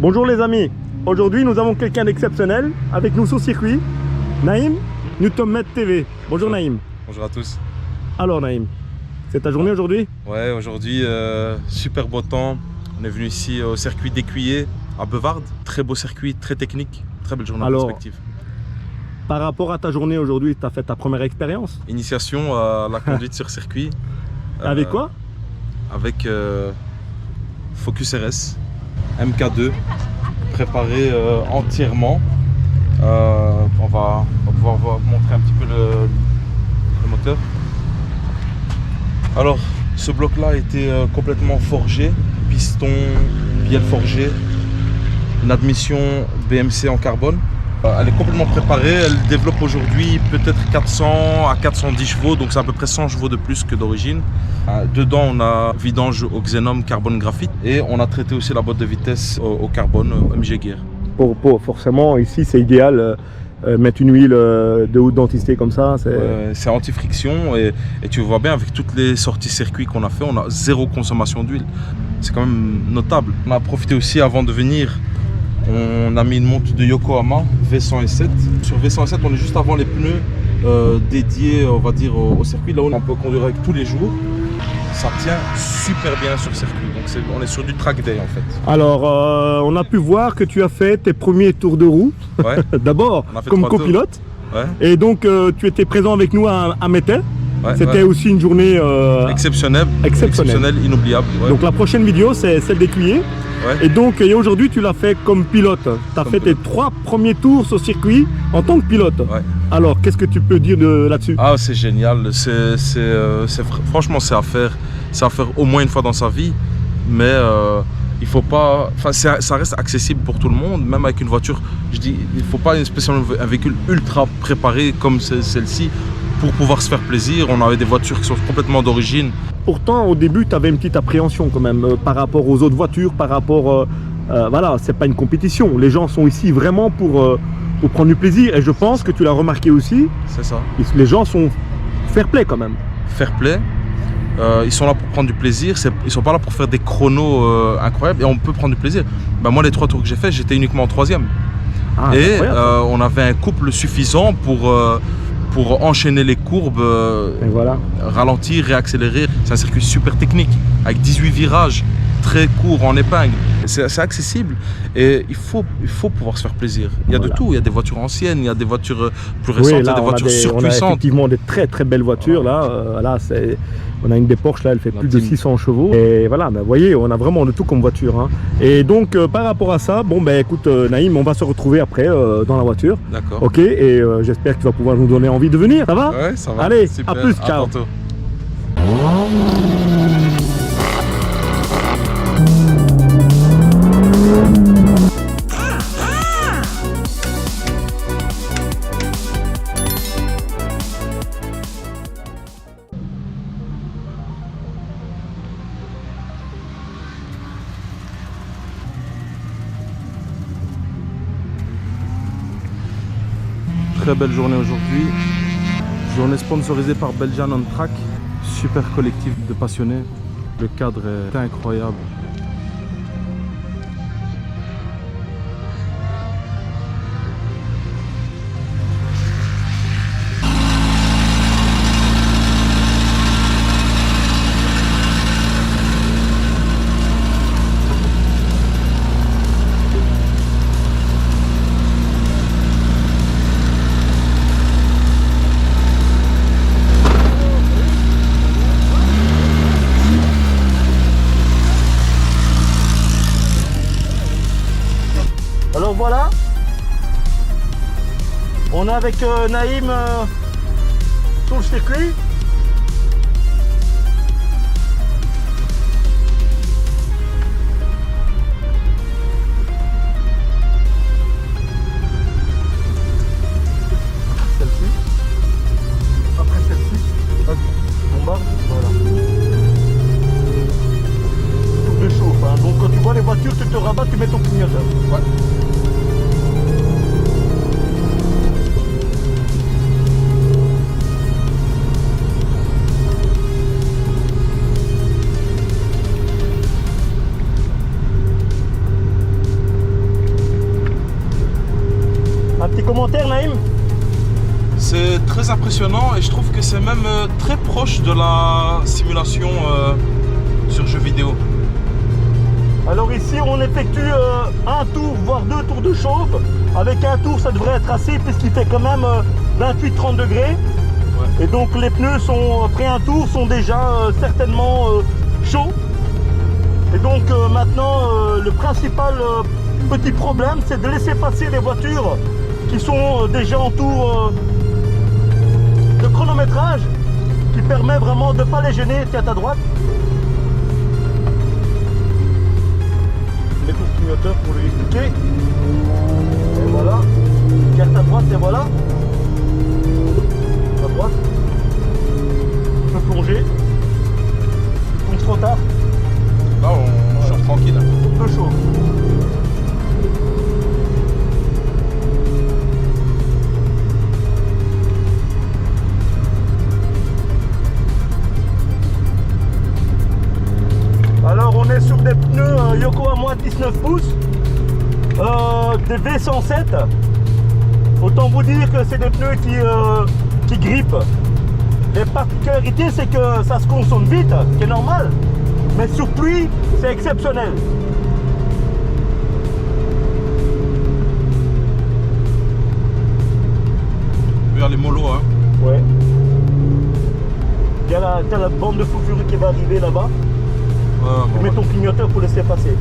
Bonjour les amis, aujourd'hui nous avons quelqu'un d'exceptionnel avec nous sur circuit, Naïm, Newtonmet TV. Bonjour Naïm. Bonjour à tous. Alors Naïm, c'est ta journée aujourd'hui? Ouais, aujourd'hui super beau temps. On est venu ici au circuit d'Écuyer à Beuvardes. Très beau circuit, très technique, très belle journée en perspective. Par rapport à ta journée aujourd'hui, tu as fait ta première expérience? Initiation à la conduite sur circuit. Avec quoi? Avec Focus RS MK2 préparé entièrement. On va pouvoir montrer un petit peu le moteur. Alors ce bloc là a été complètement forgé, piston, bielle forgée, une admission BMC en carbone. Elle est complètement préparée, elle développe aujourd'hui peut-être 400 à 410 chevaux, donc c'est à peu près 100 chevaux de plus que d'origine. Dedans on a vidange au xénome carbone graphite et on a traité aussi la boîte de vitesse au carbone MG Gear. Forcément ici c'est idéal, mettre une huile de haute densité comme ça. C'est anti-friction et tu vois bien avec toutes les sorties circuit qu'on a fait, on a zéro consommation d'huile. C'est quand même notable. On a profité aussi avant de venir. On a mis une montre de Yokohama V107. Sur V107, on est juste avant les pneus dédiés, on va dire, au circuit. Là où on peut conduire avec tous les jours. Ça tient super bien sur circuit. Donc on est sur du track day en fait. Alors, on a pu voir que tu as fait tes premiers tours de roue. Ouais. D'abord comme copilote. Ouais. Et donc tu étais présent avec nous à Métais. Ouais, c'était aussi une journée exceptionnelle, inoubliable. Ouais. Donc la prochaine vidéo c'est celle d'Écuyer. Ouais. Et donc aujourd'hui tu l'as fait comme pilote. Tu as fait tes 3 premiers tours sur circuit en tant que pilote. Ouais. Alors qu'est-ce que tu peux dire là-dessus? Ah, c'est génial, franchement c'est à faire au moins une fois dans sa vie. Mais il faut pas, ça reste accessible pour tout le monde, même avec une voiture. Je dis, il faut pas spécialement un véhicule ultra préparé comme celle-ci pour pouvoir se faire plaisir. On avait des voitures qui sont complètement d'origine. Pourtant, au début, tu avais une petite appréhension quand même par rapport aux autres voitures, par rapport... voilà, c'est pas une compétition. Les gens sont ici vraiment pour prendre du plaisir. Et je pense que tu l'as remarqué aussi. C'est ça. Les gens sont fair play quand même. Fair play. Ils sont là pour prendre du plaisir. Ils sont pas là pour faire des chronos incroyables. Et on peut prendre du plaisir. Ben, moi, les 3 tours que j'ai fait, j'étais uniquement en 3e. Ah, et on avait un couple suffisant pour enchaîner les courbes, voilà. Ralentir, réaccélérer. C'est un circuit super technique, avec 18 virages, très courts en épingle. C'est accessible et il faut pouvoir se faire plaisir. Il y a de tout, il y a des voitures anciennes, il y a des voitures plus récentes, il y a des voitures surpuissantes. On a effectivement des très belles voitures là. On a une des Porsche là, elle fait plus de 600 chevaux. Et voilà, vous voyez, on a vraiment de tout comme voiture. Hein. Et donc par rapport à ça, bon ben écoute Naïm, on va se retrouver après dans la voiture. D'accord. Ok, et j'espère que tu vas pouvoir nous donner envie de venir, ça va? Ouais, ça va. Allez, super. à plus, ciao. À tantôt. Très belle journée aujourd'hui. Journée sponsorisée par Belgian On Track. Super collectif de passionnés. Le cadre est incroyable. Alors voilà, on est avec Naïm sur le circuit. Celle-ci, après celle-ci, hop, on barre, voilà. Tout de chauffe, hein. Donc quand tu vois les voitures, tu te rabats, tu mets ton clignoteur. Ouais. Petit commentaire, Naïm? C'est très impressionnant et je trouve que c'est même très proche de la simulation sur jeux vidéo. Alors ici, on effectue un tour, voire 2 tours de chauffe. Avec un tour, ça devrait être assez puisqu'il fait quand même 28-30 degrés. Ouais. Et donc les pneus sont, après un tour, sont déjà certainement chauds. Et donc maintenant, le principal petit problème, c'est de laisser passer les voitures qui sont déjà en tour de chronométrage, qui permet vraiment de ne pas les gêner. Tiens, à ta droite. Les coups de clignoteur pour lui expliquer. Et voilà. Carte à droite et voilà. À droite. Tu peux plonger. Tu plonges trop tard. Là on chauffe tranquille. Peu chaud. Alors on est sur des pneus Yokohama 19 pouces, des V107. Autant vous dire que c'est des pneus qui grippent. Les particularités, c'est que ça se consomme vite, c'est normal. Mais sur pluie, c'est exceptionnel. Regarde les molos, hein. Ouais. Il y a la bande de fou furieux qui va arriver là-bas. Tu mets ton clignoteur pour laisser passer.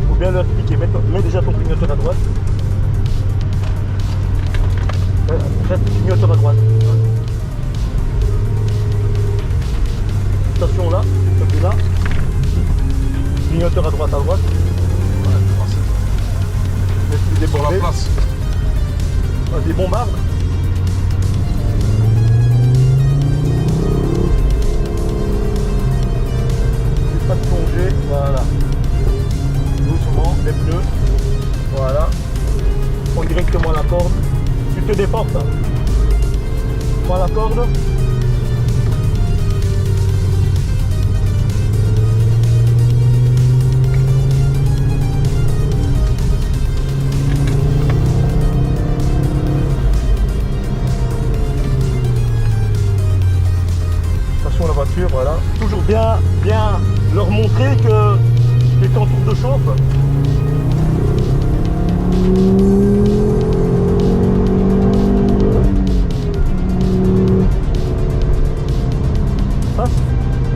Faut bien leur expliquer. Mets déjà ton clignoteur à droite. Reste clignoteur à droite. Station là, celui là. Clignoteur à droite, Ouais, laisse-lui sur la déborder. place. Vas-y, bombarde. Pas de plonger, voilà. Doucement, les pneus. Voilà. Prends directement la corde. Tu te déportes. Prends la corde. Attention à la voiture, voilà. Toujours bien leur montrer que tu es en tour de chauffe. Passe.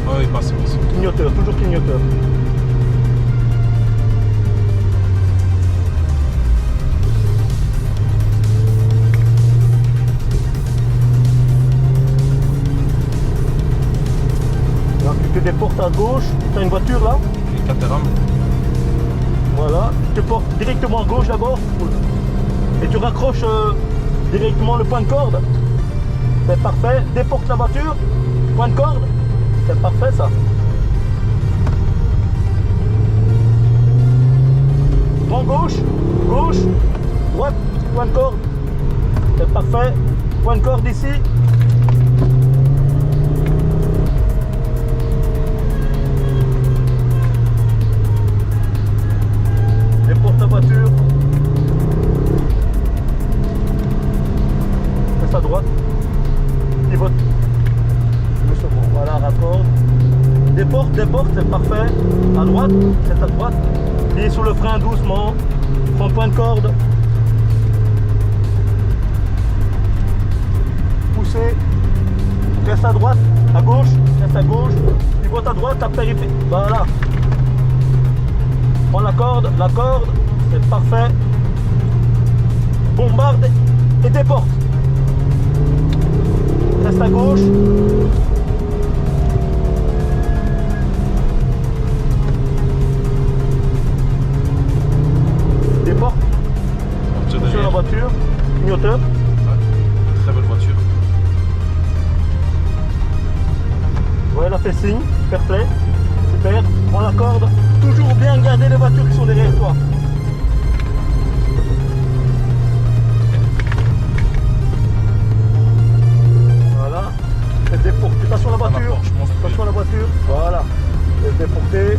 Ouais, il passe. Clignoteur, toujours clignoteur. Alors tu te déportes à gauche, tu as une voiture là. Les Caterham. Voilà, tu te portes directement à gauche d'abord et tu raccroches directement le point de corde. C'est parfait. Déporte la voiture, point de corde. C'est parfait ça. Prends gauche, gauche, droite, point de corde. C'est parfait. Point de corde ici. Déporte la voiture. Reste à droite. Pivote. Voilà, raccorde. Déporte, c'est parfait. À droite, c'est à droite. Pied sur le frein doucement. Prends point de corde. Poussez. Reste à droite, à gauche, reste à gauche. Pivote à droite, à périphérie. Voilà. Prends la corde, c'est parfait. Bombarde et déporte. Reste à gauche. Déporte. Sur la voiture. Clignoteur. Ouais. Très belle voiture. Ouais, elle a fait signe. Fair play. Super. Prends la corde. Toujours bien garder les voitures qui sont derrière toi. Voilà. C'est déporté. Attention à la voiture. Attention à la voiture. Voilà. C'est déporté.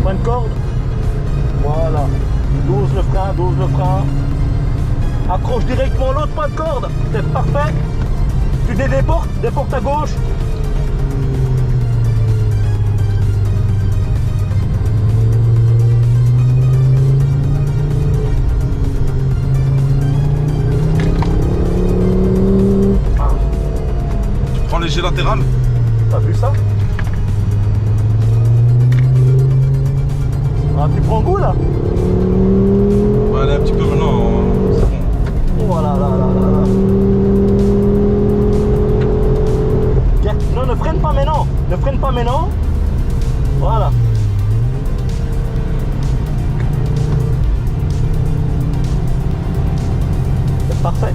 Point de corde. Voilà. frein. Accroche directement l'autre, pas de corde. C'est parfait. Tu déportes à gauche. Tu prends léger latéral. T'as vu ça? Ah, tu prends goût là? Ouais, allez, un petit peu maintenant, c'est bon. Voilà, là. Tiens, non, ne freine pas maintenant. Ne freine pas maintenant. Voilà. C'est parfait.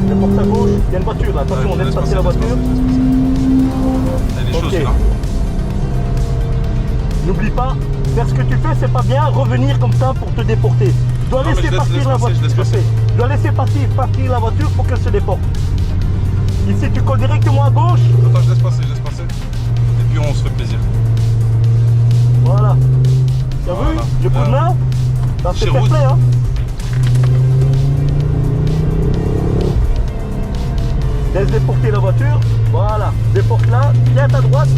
Je porte à gauche. Il y a une voiture là. Attention, on laisse passer la voiture. Elle est chaude, Ok. là. N'oublie pas, faire ce que tu fais, c'est pas bien, revenir comme ça pour te déporter. Tu dois Non, mais laisser je laisse partir la passer, voiture. je laisse passer. Tu dois laisser partir la voiture pour qu'elle se déporte. Ici, tu colles directement à gauche. Attends, je laisse passer. Et puis on se fait plaisir. Voilà. T'as vu Voilà. le coup de main? Ça c'est Chez fair Route. play, hein. Laisse déporter la voiture. Voilà. Déporte là. Tiens à ta droite.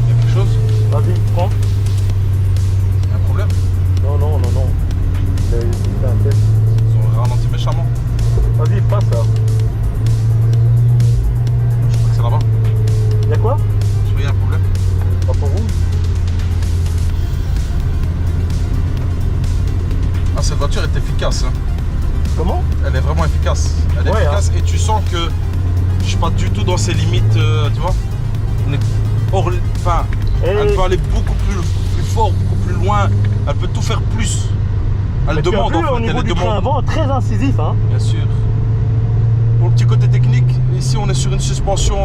Il y a quelque chose? Vas-y, prends. Il y a un problème? Non. C'est un test. Ils ont ralenti méchamment. Vas-y, passe là. Je crois que c'est là-bas. Y'a quoi? Je crois qu'il y a un problème. Drapeau rouge. Ah, cette voiture est efficace. Hein. Comment? Elle est vraiment efficace. Elle est Ouais, efficace et tu sens que je suis pas du tout dans ses limites, tu vois. On est hors, enfin, Et- elle peut aller beaucoup plus fort, beaucoup plus loin. Elle peut tout faire plus. Elle Mais tu as demande vu, en fait. au niveau Elle du frein demande. avant, très incisif, hein. Bien sûr. Pour le petit côté technique, ici on est sur une suspension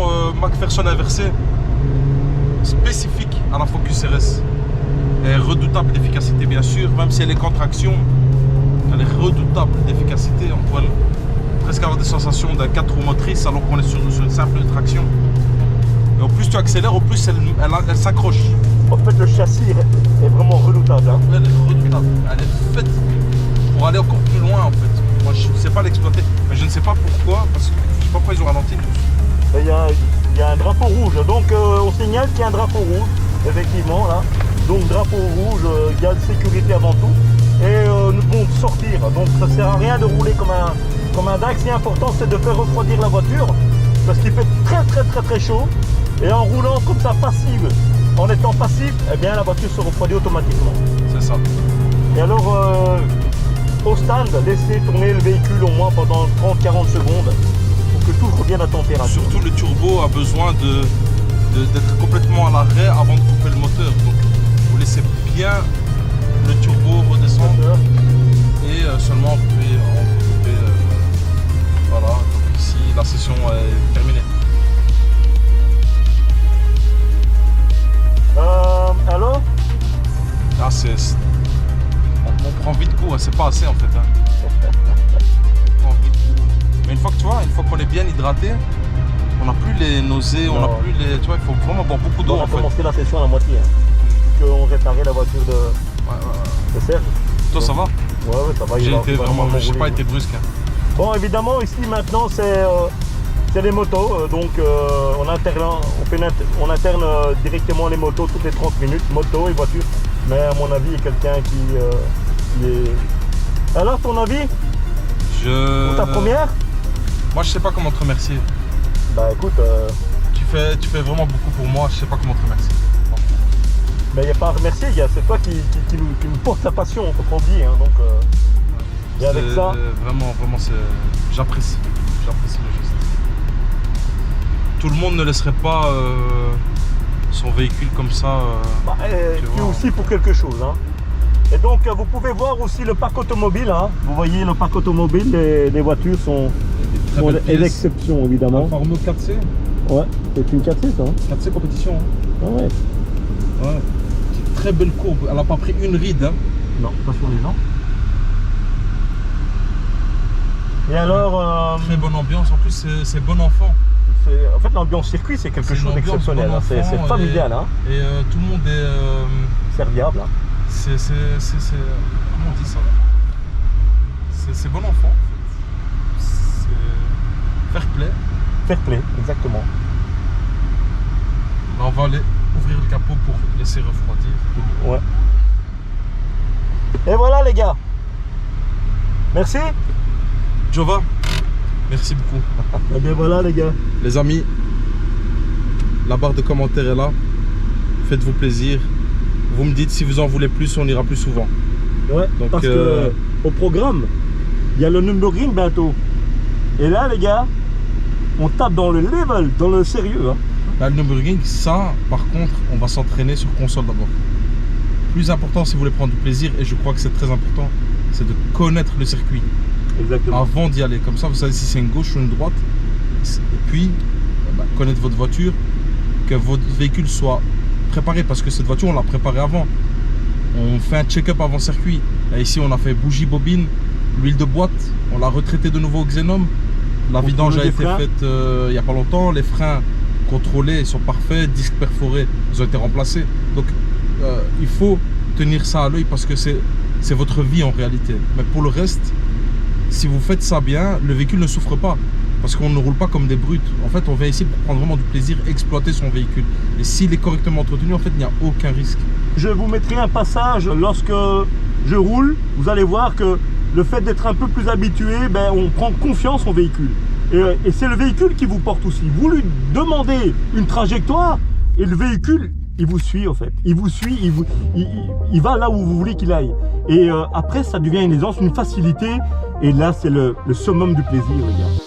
McPherson inversée spécifique à la Focus RS. Elle est redoutable d'efficacité bien sûr, même si elle est contraction, elle est redoutable d'efficacité. On pourrait presque avoir des sensations d'un 4 roues motrices alors qu'on est sur une simple traction. Et au plus tu accélères, au plus elle s'accroche. En fait, le châssis est vraiment redoutable, hein. Elle est redoutable. Elle est faite pour aller encore plus loin en fait. Moi je ne sais pas l'exploiter, mais je ne sais pas pourquoi, parce que je ne sais pas pourquoi ils ont ralenti tous. Il y a un drapeau rouge, donc on signale qu'il y a un drapeau rouge, effectivement, là. Donc drapeau rouge, gaz sécurité avant tout. Et nous devons sortir, donc ça ne sert à rien de rouler comme un dingue. Ce qui est important, c'est de faire refroidir la voiture, parce qu'il fait très chaud. Et en roulant comme ça, passive, en étant passif, eh bien la voiture se refroidit automatiquement. C'est ça. Et alors, au stand, laissez tourner le véhicule au moins pendant 30-40 secondes pour que tout revienne à température. Surtout le turbo a besoin d'être complètement à l'arrêt avant de couper le moteur. Donc vous laissez bien le turbo redescendre et seulement vous pouvez couper. Voilà, donc ici la session est terminée. Alors, Là on prend vite court, hein, c'est pas assez en fait. Hein. On prend vite court. Mais une fois que tu vois, une fois qu'on est bien hydraté, on n'a plus les nausées, on n'a Non. plus les. Tu vois, il faut vraiment boire beaucoup d'eau on en a fait. commencé la session à la moitié, hein, qu'on réparait la voiture de Serge. Toi ça va? Ouais, ça va. J'ai été vraiment, j'ai roulé. pas été brusque. Hein. Bon, évidemment, ici maintenant, c'est les motos. Donc, on alterne directement les motos toutes les 30 minutes, moto et voiture. Mais à mon avis, il y a quelqu'un qui est. Alors, ton avis pour ta première? Moi je sais pas comment te remercier. Bah écoute, Tu fais vraiment beaucoup pour moi, je sais pas comment te remercier. mais il n'y a pas à remercier, c'est toi qui nous porte ta passion, comme on dit. Hein, donc, et avec C'est ça, vraiment, j'apprécie le geste. Tout le monde ne laisserait pas son véhicule comme ça. bah, tu es vois. aussi pour quelque chose. Hein. Et donc, vous pouvez voir aussi le parc automobile. Hein. Vous voyez, le parc automobile, les voitures sont Très belle pièce. d'exception, évidemment. Alfa Romeo 4C, Ouais, c'est une 4C, ça. Hein. 4C compétition. Hein. Ah ouais. Ouais. Petite très belle courbe, elle n'a pas pris une ride. Hein. Non, pas sur les gens. Et alors, Très bonne ambiance, en plus c'est bon enfant. En fait, l'ambiance circuit, c'est quelque chose d'exceptionnel. Hein. C'est familial. Hein. Et tout le monde est... serviable. Hein. C'est... Comment on dit ça? C'est bon enfant, en fait. C'est... Fair play. Fair play, exactement. Là, on va aller ouvrir le capot pour laisser refroidir. Ouais. Et voilà, les gars. Merci. Jova, merci beaucoup. Et bien voilà, les gars. Les amis, la barre de commentaires est là. Faites-vous plaisir. Vous me dites si vous en voulez plus, on ira plus souvent. Ouais, donc, parce que au programme, il y a le Nürburgring bientôt. Et là, les gars, on tape dans le level, dans le sérieux. Hein. Là, le Nürburgring, ça, par contre, on va s'entraîner sur console d'abord. Plus important, si vous voulez prendre du plaisir, et je crois que c'est très important, c'est de connaître le circuit. Exactement. Avant d'y aller. Comme ça, vous savez si c'est une gauche ou une droite. Et puis, connaître votre voiture, que votre véhicule soit préparé, parce que cette voiture, on l'a préparée avant. On fait un check-up avant circuit. Là, ici, on a fait bougie, bobine, l'huile de boîte, on l'a retraité de nouveau au Xenom. La vidange a été faite il n'y a pas longtemps. Les freins contrôlés sont parfaits, disques perforés, ils ont été remplacés. Donc, il faut tenir ça à l'œil parce que c'est votre vie en réalité. Mais pour le reste, si vous faites ça bien, le véhicule ne souffre pas. Parce qu'on ne roule pas comme des brutes. En fait, on vient ici pour prendre vraiment du plaisir, exploiter son véhicule. Et s'il est correctement entretenu, en fait, il n'y a aucun risque. Je vous mettrai un passage lorsque je roule. Vous allez voir que le fait d'être un peu plus habitué, ben, on prend confiance en véhicule. Et c'est le véhicule qui vous porte aussi. Vous lui demandez une trajectoire et le véhicule, il vous suit en fait. Il vous suit, il va là où vous voulez qu'il aille. Et après, ça devient une aisance, une facilité. Et là, c'est le summum du plaisir, les gars.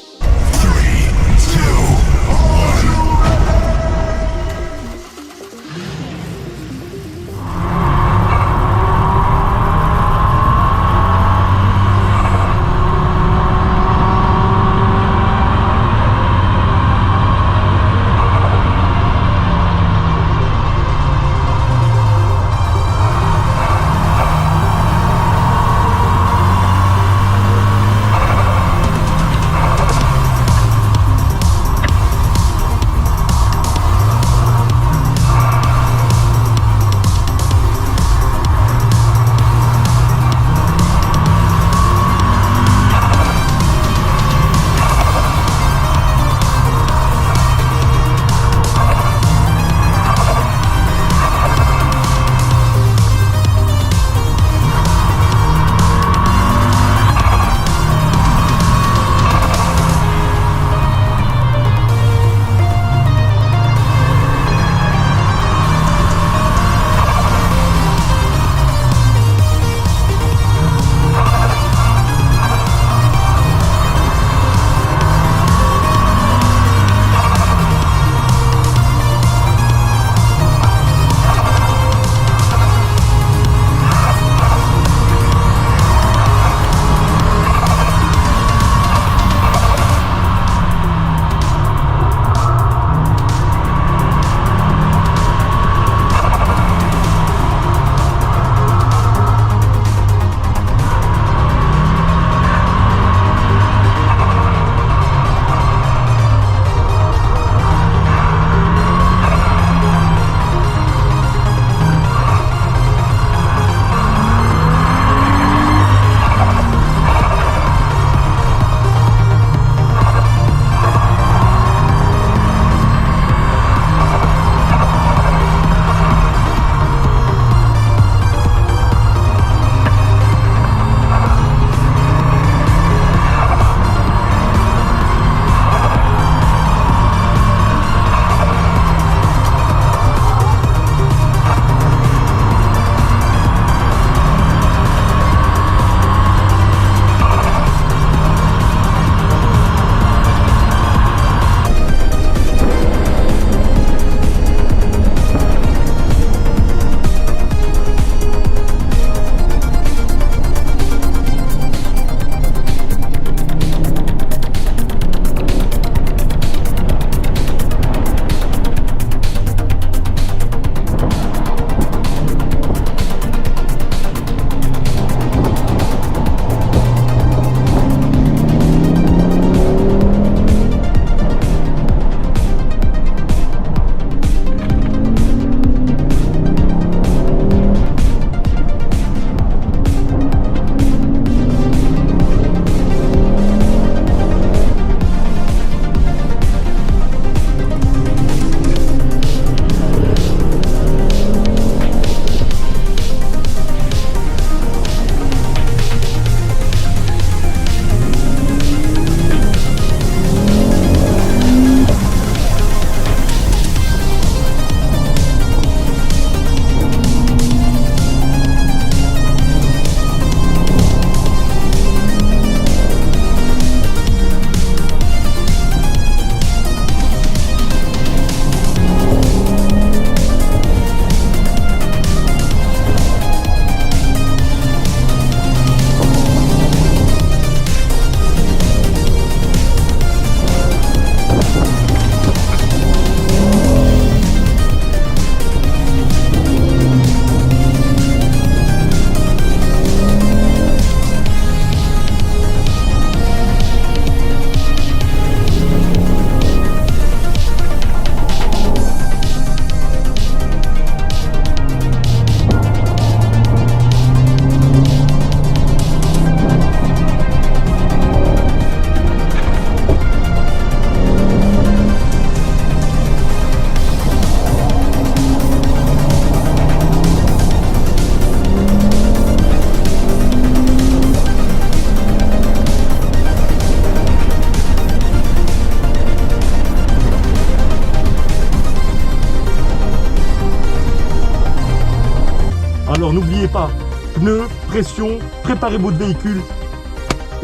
Alors n'oubliez pas, pneus, pression, préparez votre véhicule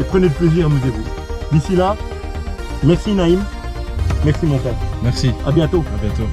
et prenez le plaisir, amusez-vous. D'ici là, merci Naïm, merci mon frère. Merci. À bientôt. À bientôt.